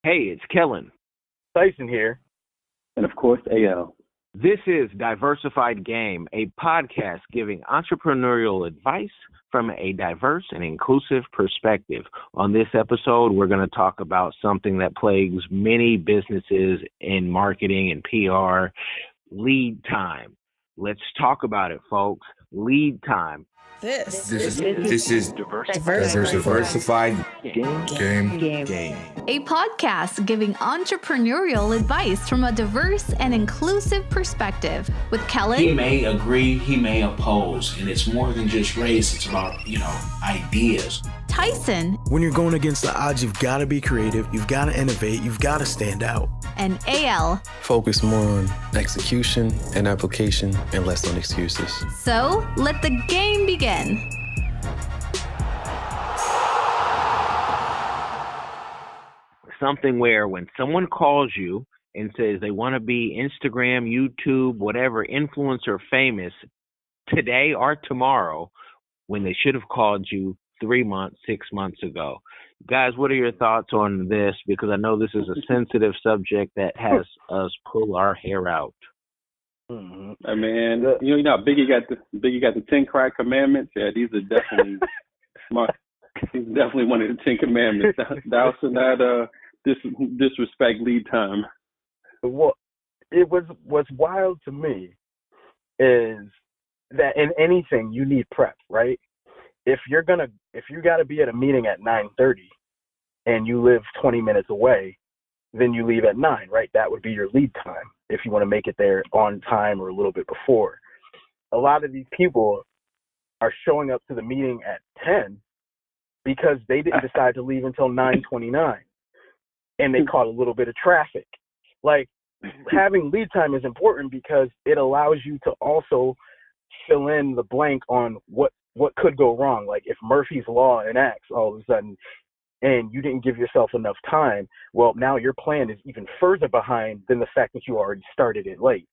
Hey, it's Kellen. Tyson here. And of course, AL. This is Diversified Game, a podcast giving entrepreneurial advice from a diverse and inclusive perspective. On this episode, we're going to talk about something that plagues many businesses in marketing and PR, lead time. Let's talk about it, folks. Lead time. This is Diversified Game. A podcast giving entrepreneurial advice from a diverse and inclusive perspective with Kellen. He may agree, he may oppose, and it's more than just race, it's about, ideas. Tyson. When you're going against the odds, you've got to be creative, you've got to innovate, you've got to stand out. And AL. Focus more on execution and application and less on excuses. So, let the game begin. Something where when someone calls you and says they want to be Instagram, YouTube, whatever, influencer famous today or tomorrow, when they should have called you 3 months, 6 months ago. Guys, what are your thoughts on this? Because I know this is a sensitive subject that has us pull our hair out. Mm-hmm. I mean, you know, Biggie got the 10 crack commandments. Yeah, these are definitely smart. These are definitely one of the 10 commandments. Thou shalt not disrespect lead time. Well, what's wild to me is that in anything you need prep, right? If you got to be at a meeting at 9:30 and you live 20 minutes away, then you leave at 9, right? That would be your lead time if you want to make it there on time or a little bit before. A lot of these people are showing up to the meeting at 10 because they didn't decide to leave until 9:29 and they caught a little bit of traffic. Like, having lead time is important because it allows you to also fill in the blank on what could go wrong. Like if Murphy's Law enacts all of a sudden and you didn't give yourself enough time, well, now your plan is even further behind than the fact that you already started it late.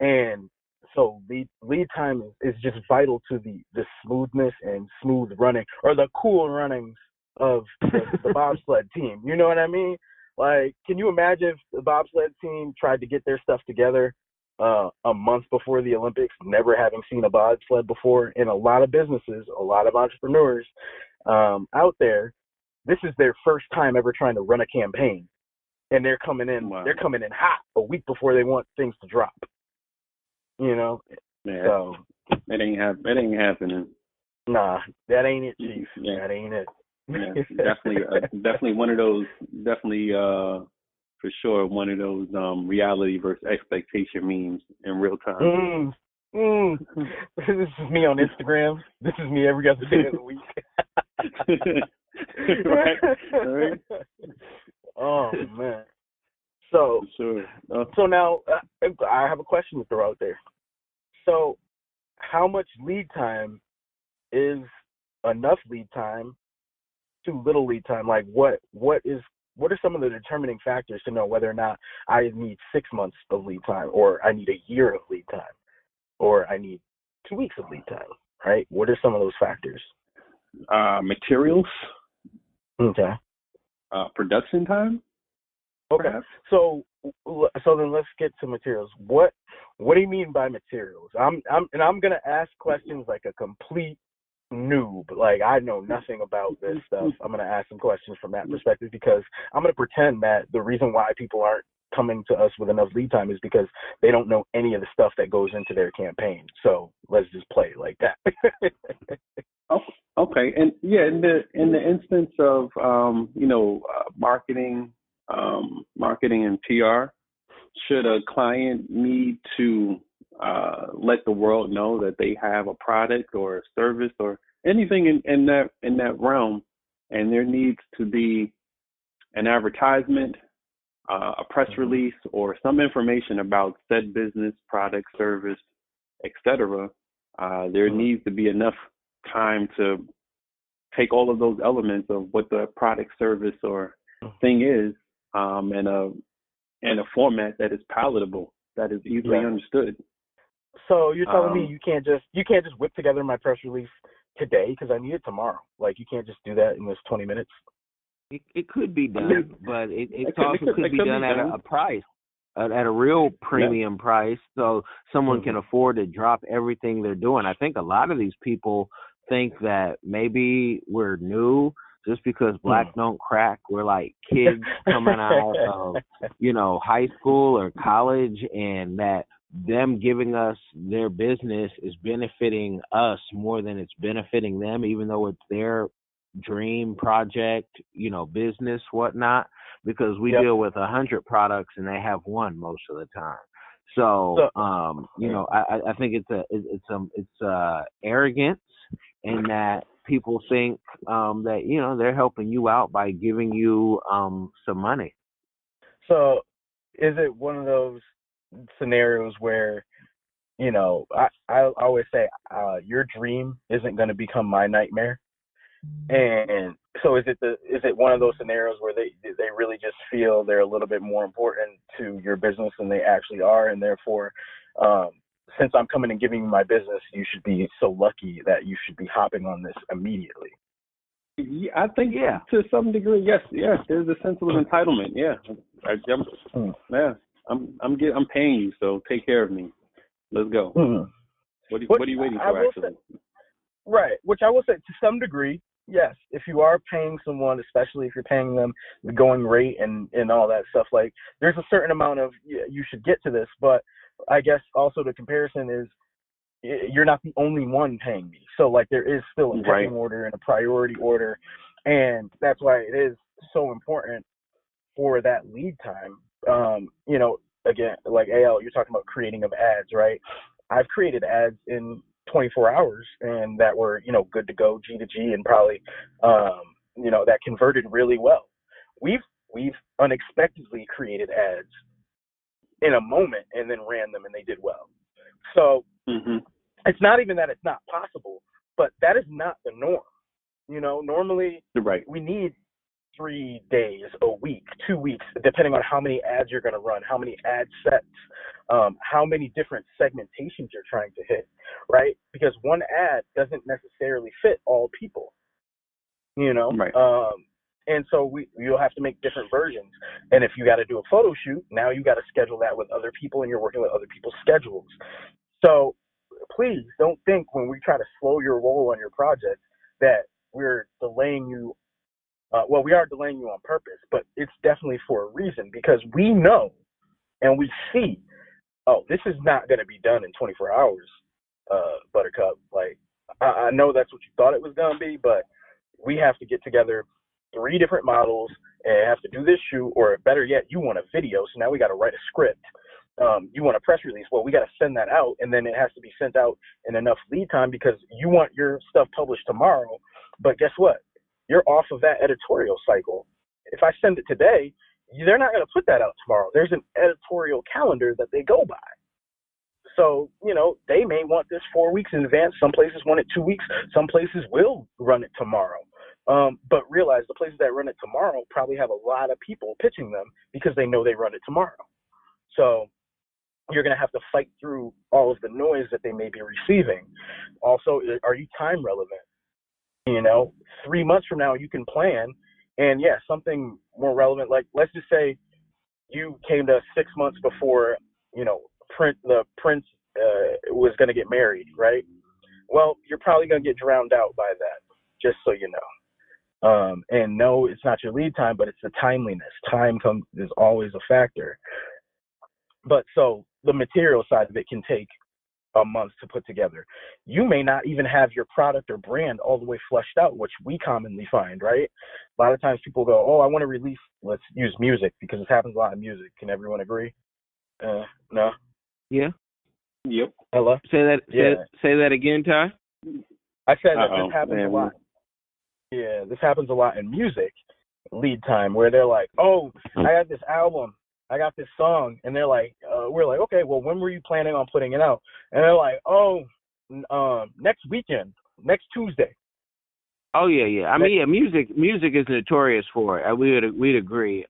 And so lead time is just vital to the smoothness and smooth running, or the cool runnings of the bobsled team. You know what I mean? Like, can you imagine if the bobsled team tried to get their stuff together a month before the Olympics, never having seen a bobsled before? In a lot of businesses, a lot of entrepreneurs out there, this is their first time ever trying to run a campaign, and they're coming in. Wow. They're coming in hot a week before they want things to drop. You know, yeah, so it ain't happening. Nah, that ain't it, Chief. Yeah. That ain't it. Yeah, definitely one of those. Definitely, for sure, one of those reality versus expectation memes in real time. This is me on Instagram. This is me every other day of the week. right. Oh man. So, sure. So now I have a question to throw out there. So, how much lead time is enough lead time? Too little lead time? Like what are some of the determining factors to know whether or not I need 6 months of lead time, or I need a year of lead time, or I need 2 weeks of lead time, right? What are some of those factors? Materials. Okay. Production time. Okay. Perhaps. So then let's get to materials. What do you mean by materials? I'm gonna ask questions like a complete noob. Like, I know nothing about this stuff. I'm going to ask some questions from that perspective because I'm going to pretend that the reason why people aren't coming to us with enough lead time is because they don't know any of the stuff that goes into their campaign. So let's just play it like that. Okay. And yeah, in the instance of marketing and PR, should a client need to let the world know that they have a product or a service or anything in that realm, and there needs to be an advertisement, a press release, or some information about said business, product, service, etc. There needs to be enough time to take all of those elements of what the product, service, or thing is, in a format that is palatable, that is easily understood. So you're telling me you can't just whip together my press release today because I need it tomorrow? Like, you can't just do that in this 20 minutes? It could be done, but it also could be done at a price, at a real premium price, so someone can afford to drop everything they're doing. I think a lot of these people think that maybe we're new just because black don't crack. We're like kids coming out of, high school or college, and that them giving us their business is benefiting us more than it's benefiting them, even though it's their dream project, business, whatnot, because we deal with 100 products and they have one most of the time. So, I think it's arrogance in that people think that they're helping you out by giving you some money. So, is it one of those scenarios where I always say your dream isn't going to become my nightmare? And so is it one of those scenarios where they really just feel they're a little bit more important to your business than they actually are, and therefore since I'm coming and giving you my business, you should be so lucky that you should be hopping on this immediately? Yeah, I think to some degree, yes, there's a sense of entitlement. I'm paying you, so take care of me. Let's go. What are you waiting for, actually? Right, which I will say to some degree, yes, if you are paying someone, especially if you're paying them the going rate and all that stuff, like there's a certain amount of you should get to this, but I guess also the comparison is you're not the only one paying me. So like there is still a pecking order and a priority order, and that's why it is so important for that lead time. Again, like AL, you're talking about creating of ads, right? I've created ads in 24 hours and that were, good to go, G to G, and probably, that converted really well. We've unexpectedly created ads in a moment and then ran them and they did well. So it's not even that it's not possible, but that is not the norm. Normally we need 3 days, a week, 2 weeks, depending on how many ads you're going to run, how many ad sets, how many different segmentations you're trying to hit, right? Because one ad doesn't necessarily fit all people, and so you'll have to make different versions. And if you got to do a photo shoot, now you got to schedule that with other people, and you're working with other people's schedules. So please don't think when we try to slow your roll on your project that we're delaying you. We are delaying you on purpose, but it's definitely for a reason, because we know and we see, this is not going to be done in 24 hours, Buttercup. Like, I know that's what you thought it was going to be, but we have to get together 3 different models and have to do this shoot, or better yet, you want a video, so now we got to write a script. You want a press release, well, we got to send that out, and then it has to be sent out in enough lead time because you want your stuff published tomorrow, but guess what? You're off of that editorial cycle. If I send it today, they're not going to put that out tomorrow. There's an editorial calendar that they go by. So, they may want this 4 weeks in advance. Some places want it 2 weeks. Some places will run it tomorrow. But realize the places that run it tomorrow probably have a lot of people pitching them because they know they run it tomorrow. So you're going to have to fight through all of the noise that they may be receiving. Also, are you time relevant? 3 months from now you can plan, and something more relevant. Like, let's just say you came to 6 months before, the prince was going to get married, right? Well, you're probably going to get drowned out by that, just so you know. And no, it's not your lead time, but it's the timeliness. Time is always a factor. But so the material side of it can take a month to put together. You may not even have your product or brand all the way fleshed out, which we commonly find, right? A lot of times people go, I want to release, let's use music, because this happens a lot in music. Can everyone agree? No? Yeah. Yep. Hello? Say that again, Ty? I said that this happens a lot. Yeah, this happens a lot in music, lead time, where they're like, I got this album, I got this song, and they're like, we're like, okay, well, when were you planning on putting it out? And they're like, next weekend, next Tuesday. Oh yeah. I mean, music is notorious for it. We'd agree.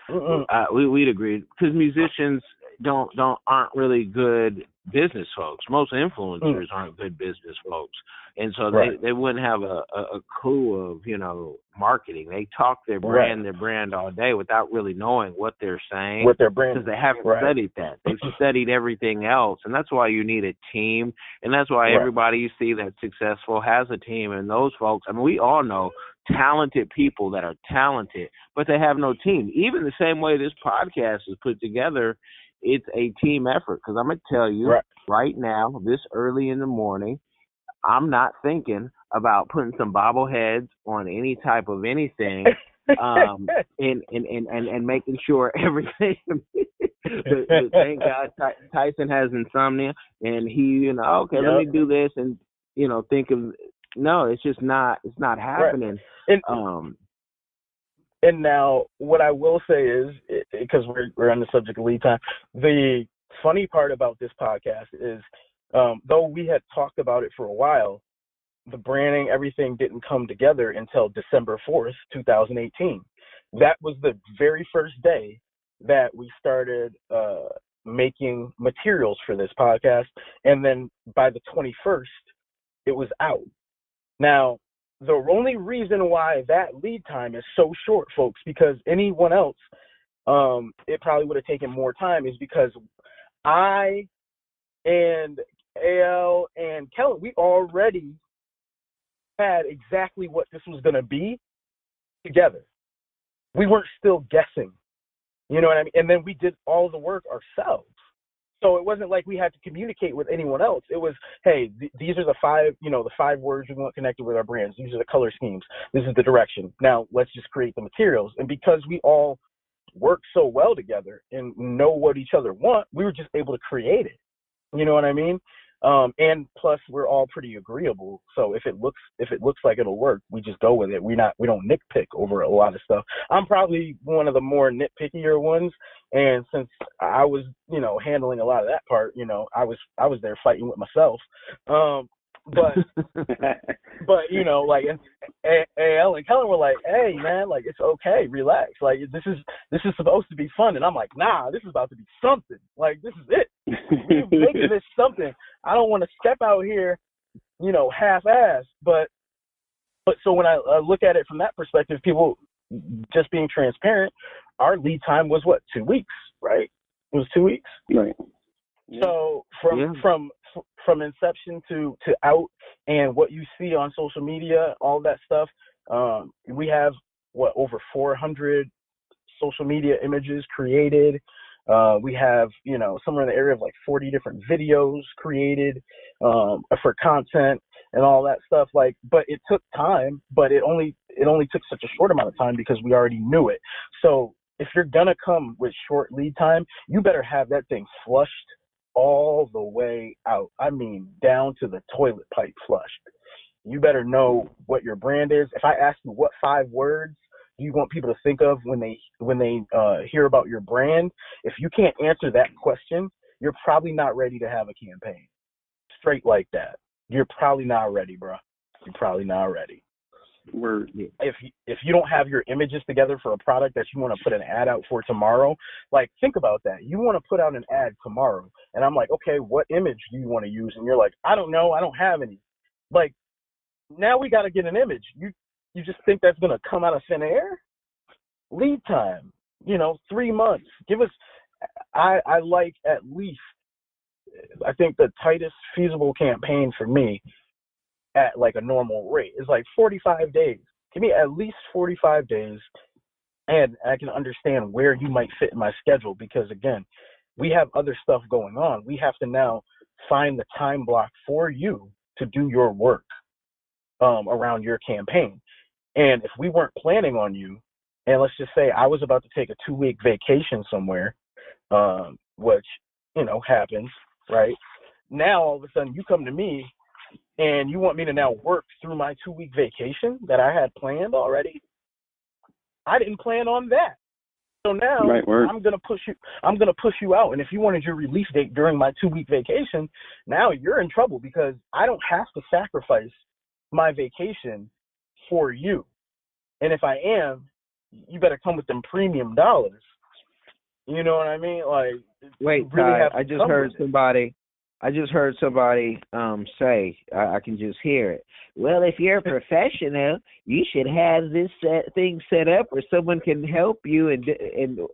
We'd agree because musicians aren't really good business folks. Most influencers aren't good business folks, and so they wouldn't have a clue of marketing. They talk their brand all day without really knowing what they're saying, what their brand, because they haven't studied that. They've studied everything else, and that's why you need a team, and that's why everybody you see that's successful has a team. And those folks, I mean, we all know talented people that are talented, but they have no team. Even the same way this podcast is put together, it's a team effort. Because I'm going to tell you right now, this early in the morning, I'm not thinking about putting some bobbleheads on any type of anything, and making sure everything. Thank God Tyson has insomnia, and he, let me do this, and think of. No, it's just not. It's not happening. And now, what I will say is, because we're on the subject of lead time, the funny part about this podcast is, though we had talked about it for a while, the branding, everything didn't come together until December 4th, 2018. That was the very first day that we started making materials for this podcast, and then by the 21st, it was out. Now, the only reason why that lead time is so short, folks, because anyone else, it probably would have taken more time, is because I and AL and Kellen, we already had exactly what this was going to be together. We weren't still guessing, you know what I mean? And then we did all the work ourselves. So it wasn't like we had to communicate with anyone else. It was, hey, these are the five words we want connected with our brands. These are the color schemes. This is the direction. Now let's just create the materials. And because we all work so well together and know what each other want, we were just able to create it. You know what I mean? And plus we're all pretty agreeable. So if it looks like it'll work, we just go with it. We don't nitpick over a lot of stuff. I'm probably one of the more nitpickier ones. And since I was, handling a lot of that part, I was there fighting with myself. But like, and AL and Kellen were like, hey man, like, it's okay, relax. Like, this is supposed to be fun. And I'm like, nah, this is about to be something. Like, this is it. We're making this something. I don't want to step out here, half-assed. But so when I look at it from that perspective, people just being transparent, our lead time was what, 2 weeks, right? It was 2 weeks. Right. Yeah. So from inception to out, and what you see on social media, all that stuff, we have over 400 social media images created. We have, somewhere in the area of like 40 different videos created for content and all that stuff. Like, but it took time, but it only took such a short amount of time because we already knew it. So if you're gonna come with short lead time, you better have that thing flushed all the way out. I mean, down to the toilet pipe flushed. You better know what your brand is. If I ask you what 5 words do you want people to think of when they hear about your brand, if you can't answer that question, you're probably not ready to have a campaign. Straight like that. You're probably not ready, bro. You're probably not ready. If you don't have your images together for a product that you want to put an ad out for tomorrow, like, think about that. You want to put out an ad tomorrow, and I'm like, okay, what image do you want to use? And you're like, I don't know, I don't have any. Like, now we got to get an image. You just think that's going to come out of thin air? Lead time, 3 months. Give us, I like at least, I think the tightest feasible campaign for me at like a normal rate is like 45 days. Give me at least 45 days, and I can understand where you might fit in my schedule, because again, we have other stuff going on. We have to now find the time block for you to do your work around your campaign. And if we weren't planning on you, and let's just say I was about to take a 2-week vacation somewhere, which, happens, right? Now, all of a sudden, you come to me and you want me to now work through my 2-week vacation that I had planned already. I didn't plan on that. So now I'm going to push you out. And if you wanted your release date during my 2-week vacation, now you're in trouble, because I don't have to sacrifice my vacation for you. And if I am, you better come with them premium dollars, You know what I mean? Like, Wait, really Ty, have to I just come heard with it. somebody. I just heard somebody say, I can just hear it. Well, if you're a professional, you should have this thing set up where someone can help you. And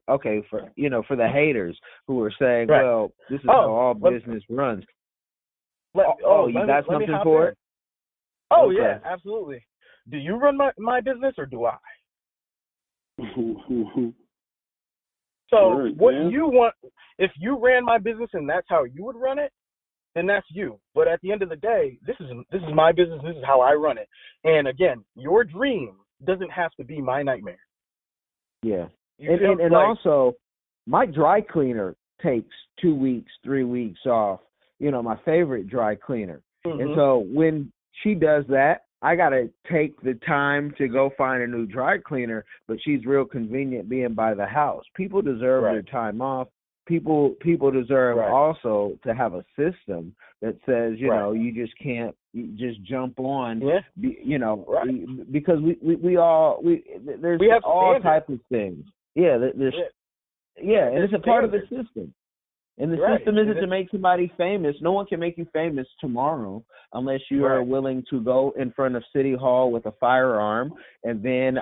okay, for the haters who are saying, Right. well, this is how all business runs. You got something for it? Oh, okay. Yeah, absolutely. Do you run my business or do I? So you want, if you ran my business and that's how you would run it, then that's you. But at the end of the day, this is my business. This is how I run it. And again, your dream doesn't have to be my nightmare. Yeah. And also, my dry cleaner takes 2 weeks, 3 weeks off. My favorite dry cleaner. Mm-hmm. And so when she does that, I got to take the time to go find a new dry cleaner, but she's real convenient being by the house. People deserve their time off. People deserve also to have a system that says, you just can't just jump on, because we have all types of things. Yeah, and it's a part of the system. And the system isn't to make somebody famous. No one can make you famous tomorrow unless you are willing to go in front of City Hall with a firearm and then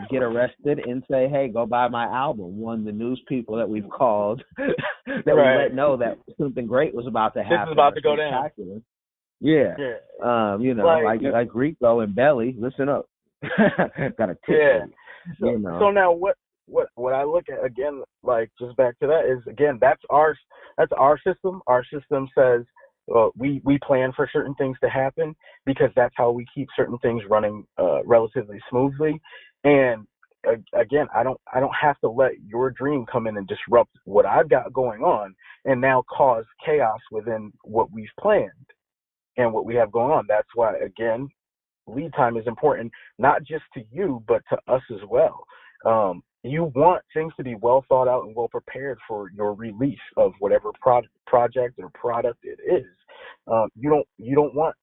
get arrested and say, hey, go buy my album. One of the news people that we've called that we let know that something great was about to happen. This is about to go down. Yeah. Like Rico and Belly, listen up. Got a tip. Yeah. So now what I look at, again, like just back to that, is, again, that's our system. Our system says we plan for certain things to happen because that's how we keep certain things running relatively smoothly. And again, I don't have to let your dream come in and disrupt what I've got going on and now cause chaos within what we've planned and what we have going on. That's why, again, lead time is important, not just to you, but to us as well. You want things to be well thought out and well prepared for your release of whatever project or product it is. You don't want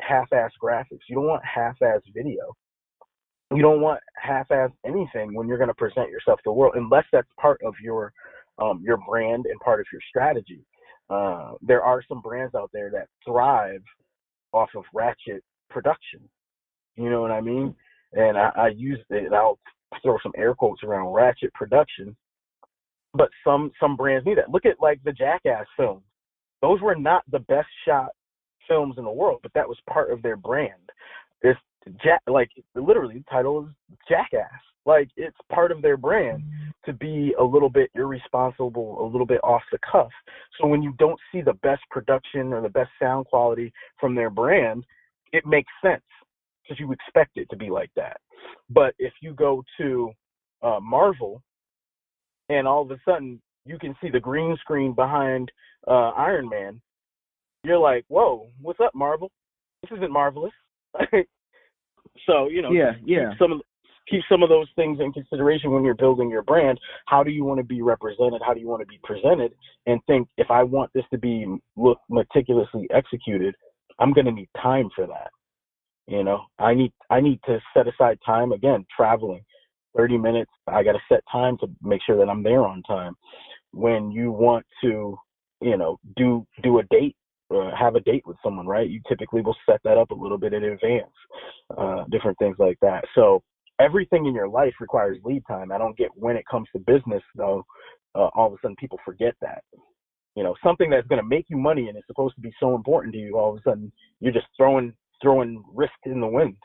half-ass graphics. You don't want half-ass video. You don't want half-ass anything when you're going to present yourself to the world, unless that's part of your brand and part of your strategy. There are some brands out there that thrive off of ratchet production. You know what I mean? And I use it. I'll throw some air quotes around ratchet production, but some brands need that. Look at like the Jackass films. Those were not the best shot films in the world, but that was part of their brand. It's literally the title is Jackass. Like, it's part of their brand to be a little bit irresponsible, a little bit off the cuff. So when you don't see the best production or the best sound quality from their brand, it makes sense because you expect it to be like that. But if you go to Marvel and all of a sudden you can see the green screen behind Iron Man, you're like, whoa, what's up, Marvel? This isn't marvelous. So, keep some of those things in consideration when you're building your brand. How do you want to be represented? How do you want to be presented? And think, if I want this to be meticulously executed, I'm going to need time for that. I need to set aside time. Again, traveling 30 minutes. I got to set time to make sure that I'm there on time. When you want to, do a date or have a date with someone, right? You typically will set that up a little bit in advance, different things like that. So everything in your life requires lead time. I don't get when it comes to business, though, all of a sudden people forget that. Something that's going to make you money and it's supposed to be so important to you, all of a sudden you're just throwing risk in the wind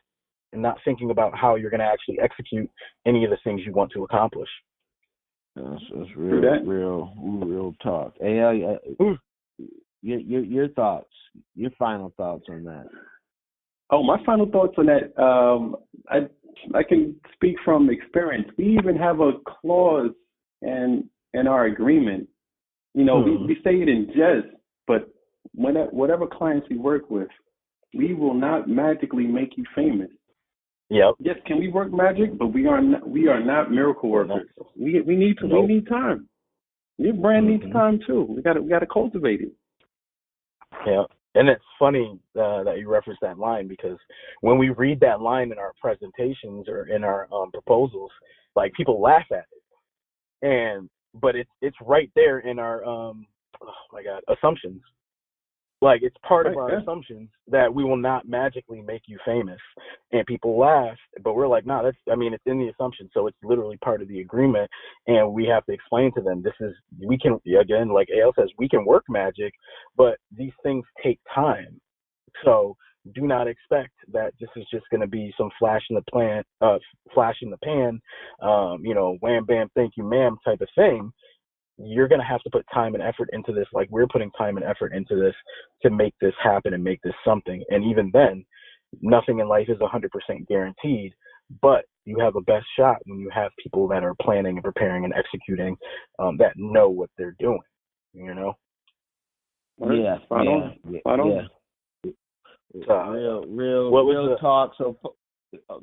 and not thinking about how you're going to actually execute any of the things you want to accomplish. That's real talk. Hey, your thoughts, your final thoughts on that. Oh, my final thoughts on that. I can speak from experience. We even have a clause in our agreement. We say it in jest, but whatever clients we work with, we will not magically make you famous. Yep. Yes, can we work magic? But we are not miracle workers. We need time. Your brand needs time too. We got to cultivate it. Yeah, and it's funny that you referenced that line, because when we read that line in our presentations or in our proposals, like, people laugh at it, and but it's right there in our assumptions. Like, it's part of our assumptions that we will not magically make you famous. And people laugh, but we're like, nah, it's in the assumption. So it's literally part of the agreement. And we have to explain to them, we can, again, like AL says, we can work magic, but these things take time. So do not expect that this is just going to be some flash in the pan, wham, bam, thank you, ma'am type of thing. You're going to have to put time and effort into this, like we're putting time and effort into this to make this happen and make this something. And even then, nothing in life is 100% guaranteed, but you have a best shot when you have people that are planning and preparing and executing, that know what they're doing, Yeah. Real talk. So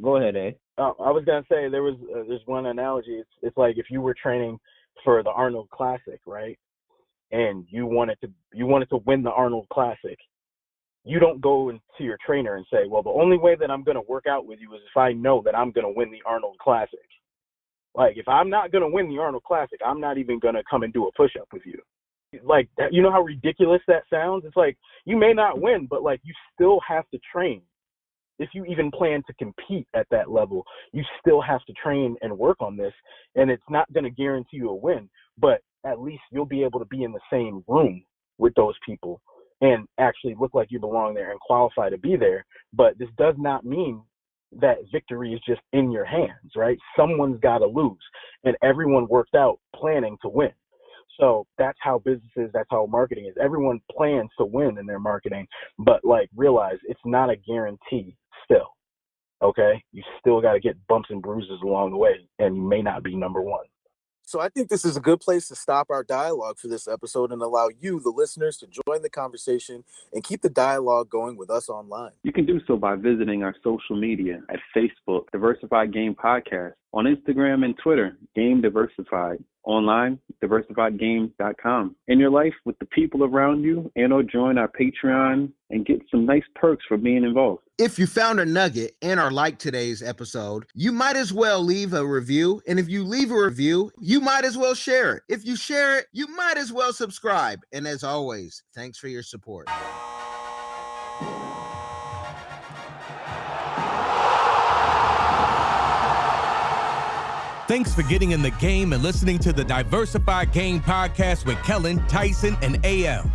go ahead, eh? I was going to say, there's one analogy. It's like if you were training for the Arnold Classic, right? And you wanted to win the Arnold Classic. You don't go into your trainer and say, well, the only way that I'm going to work out with you is if I know that I'm going to win the Arnold Classic. Like, if I'm not going to win the Arnold Classic, I'm not even going to come and do a push-up with you. Like, you know how ridiculous that sounds? It's like, you may not win, but like, you still have to train. If you even plan to compete at that level, you still have to train and work on this. And it's not going to guarantee you a win, but at least you'll be able to be in the same room with those people and actually look like you belong there and qualify to be there. But this does not mean that victory is just in your hands, right? Someone's got to lose, and everyone worked out planning to win. So that's how business is. That's how marketing is. Everyone plans to win in their marketing, but like, realize it's not a guarantee still. Okay. You still got to get bumps and bruises along the way, and you may not be number one. So I think this is a good place to stop our dialogue for this episode and allow you, the listeners, to join the conversation and keep the dialogue going with us online. You can do so by visiting our social media at Facebook, Diversified Game Podcast, on Instagram and Twitter, Game Diversified, online, diversifiedgame.com. In your life with the people around you, and or join our Patreon and get some nice perks for being involved. If you found a nugget and or liked today's episode, you might as well leave a review. And if you leave a review, you might as well share it. If you share it, you might as well subscribe. And as always, thanks for your support. Thanks for getting in the game and listening to the Diversified Game Podcast with Kellen, Tyson, and AL.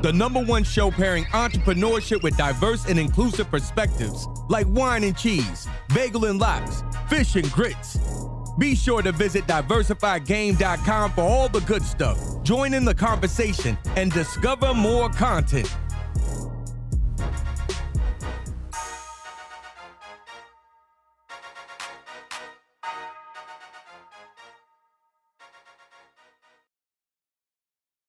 The #1 show pairing entrepreneurship with diverse and inclusive perspectives like wine and cheese, bagel and lox, fish and grits. Be sure to visit diversifiedgame.com for all the good stuff. Join in the conversation and discover more content.